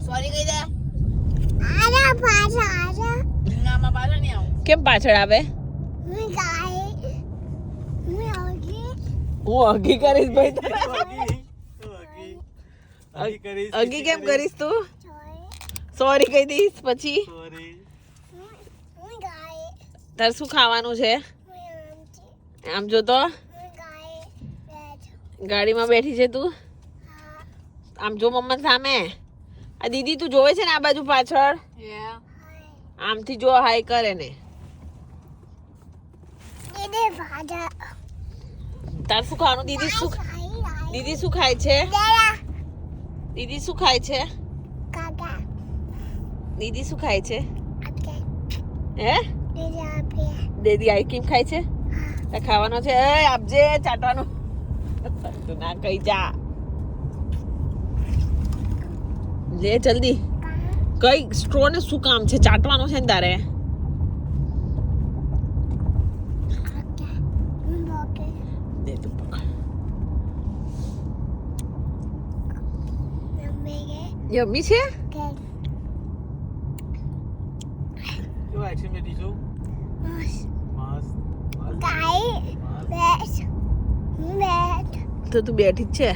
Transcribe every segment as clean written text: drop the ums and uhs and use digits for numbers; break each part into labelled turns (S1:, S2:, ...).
S1: Sorry કહી દે.
S2: આરા પાછા આરા
S1: ના માં પાછળ નહીં આવું.
S3: કેમ પાછળ આવે?
S2: હું ગાય હું ઓગી
S3: હું અગી કરીશ ભાઈ.
S4: અગી કરીશ.
S3: અગી કેમ કરીશ તું?
S2: ચોય
S3: સોરી કહી દઈશ પછી.
S4: સોરી.
S2: હું ગાય
S3: તાર શું ખાવાનું છે?
S2: હું આમથી
S3: આમ જો તો
S2: હું ગાય બેઠ
S3: ગાડીમાં બેઠી છે તું.
S2: હા
S3: આમ જો મમ્મા સામે. આ દીદી તું જોવે છે ને આ બાજુ પાછળ? આમથી જો હાય કરે ને.
S2: દીદી ભાજા
S3: તાર શું ખાવાનું? દીદી શું
S2: ગાય
S3: દીદી શું ખાય છે?
S2: દેરા
S3: દીદી શું ખાય છે?
S2: કાકા
S3: દીદી શું ખાય છે?
S2: આપકે
S3: હે?
S2: દીદી આપે
S3: દીદી આઈસ્ક્રીમ ખાય છે? તાર ખાવાનો છે? એ આપજે ચાટવાનું. તું ના કહી જા. લે જલ્દી. કઈ સ્ટ્રો ને શું કામ છે? ચાટવાનું છે ને તારે.
S2: ઓકે હું બોકે
S3: દે તું પકડ.
S2: નંબેગે
S3: યમ્મી છે?
S2: કે
S4: કેવું આઈસ્ક્રીમ મેં દીધું?
S2: મસ
S4: મસ્ત.
S2: ગાય બેઠ હું બેઠ
S3: તો તું બેઠી જ છે.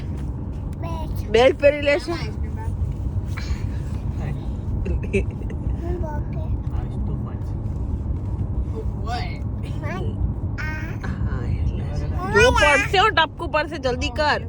S2: બેઠ
S3: બેલ્ટ પહેરી લેશે.
S2: હું બોકે
S4: આઈસ તો મચ.
S2: મન આ
S3: હા, એટલે. જો પડશે હો, ટપકું પડશે. જલ્દી કર.